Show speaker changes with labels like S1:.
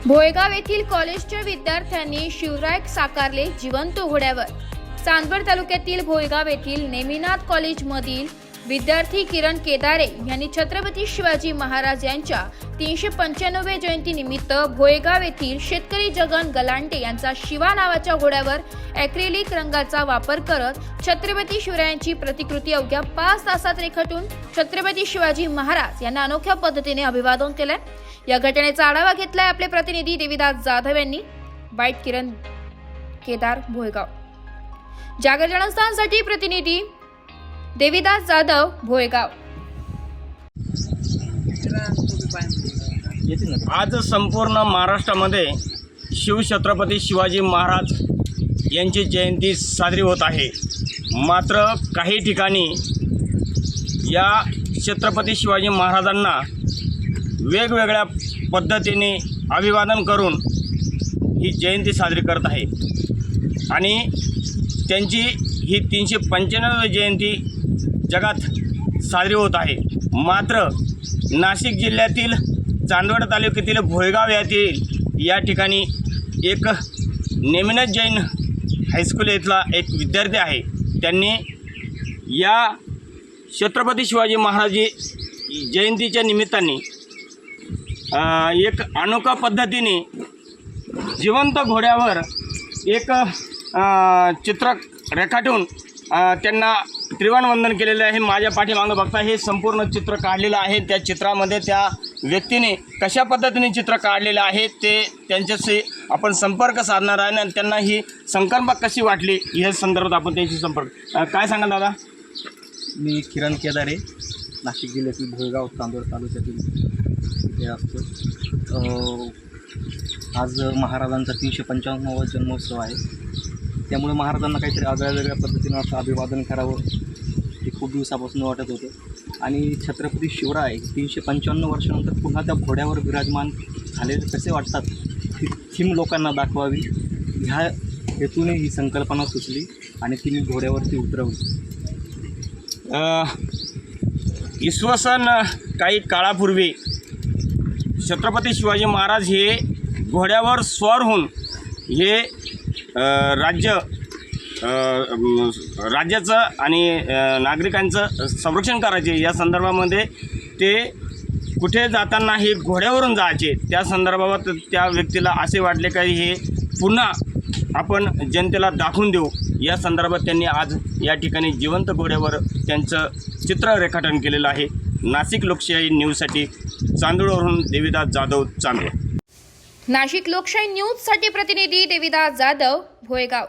S1: भोयगाव येथील कॉलेजच्या विद्यार्थ्यांनी शिवराय साकारले जिवंत घोड्यावर। चांदवड तालुक्यातील भोयगाव येथील नेमिनाथ कॉलेजमधील विद्यार्थी किरण केदारे यांनी छत्रपती शिवाजी महाराज यांच्या 395व्या जयंतीनिमित्त भोयगाव येथील शेतकरी जगन गलांटे यांचा शिवा नावाच्या घोड्यावर ॲक्रिलिक रंगाचा वापर करत छत्रपती शिवरायांची प्रतिकृती अवघ्या 5 तासात रेखाटून छत्रपती शिवाजी महाराज यांना अनोख्या पद्धतीने अभिवादन केले। या घटनेचा आढावा घेतलाय आपले प्रतिनिधी देविदास जाधव यांनी। बाईट किरण केदार भोयगाव। जागर जनस्थानसाठी प्रतिनिधी देविदास जाधव भोयगाव।
S2: आज संपूर्ण महाराष्ट्रामध्ये शिवछत्रपती शिवाजी महाराज यांची जयंती साजरी होत आहे। मात्र काही ठिकाणी या छत्रपती शिवाजी महाराजांना वेगवेगळ्या पद्धतीने अभिवादन करून ही जयंती साजरी करत आहे आणि त्यांची ही 395वी जयंती जगात साजरी होत आहे। मात्र नाशिक जिल्ह्यातील चांदवड तालुक्यातील भोयगाव येथील या ठिकाणी एक नेमिनाथ जैन हायस्कूल येथला एक विद्यार्थी आहे। त्यांनी या छत्रपती शिवाजी महाराज जयंतीच्या निमित्ताने एक अनोखा पद्धतीने जिवंत घोड्यावर एक चित्र रेखाटून त्यांना त्रिवाण वंदन केलेले आहे। माझ्या पाठीमागं बघता हे संपूर्ण चित्र काढलेलं आहे। त्या चित्रामध्ये त्या व्यक्तीने कशा पद्धतीने चित्र काढलेलं आहे ते त्यांच्याशी आपण संपर्क साधणार आहे आणि त्यांना ही संकल्पना कशी वाटली या संदर्भात आपण त्यांची संपर्क काय सांगाल दादा?
S3: मी किरण केदारे, नाशिक जिल्ह्यातील भोयगाव चांदवड तालुक्यातील इथे असतो। आज महाराजांचा 395वा जन्मोत्सव आहे, त्यामुळे महाराजांना काहीतरी वेगळ्या पद्धतीनं असं अभिवादन करावं हे खूप दिवसापासून वाटत होतं। आणि छत्रपती शिवराय 355 वर्षानंतर पुन्हा त्या घोड्यावर विराजमान झालेले कसे वाटतात ही थीम लोकांना दाखवावी ह्या हेतूने ही संकल्पना सुचली आणि तिने घोड्यावरती उतरवली।
S2: इसवी सन काही काळापूर्वी छत्रपती शिवाजी महाराज हे घोड्यावर स्वार होऊन हे राज्याचं आणि नागरिकांचं संरक्षण करायचे। या संदर्भामध्ये ते कुठे जाताना हे घोड्यावरून जायचे। त्या संदर्भात त्या व्यक्तीला असे वाटले की हे पुन्हा आपण जनतेला दाखवून देऊ। या संदर्भात त्यांनी आज या ठिकाणी जिवंत घोड्यावर त्यांचं चित्र रेखाटन केलेलं आहे। नाशिक लोकशाही न्यूजसाठी चांदवडवरून देविदास जाधव, चांदवड।
S1: नाशिक लोकशाही न्यूजसाठी प्रतिनिधी देविदास जाधव, भोयगाव।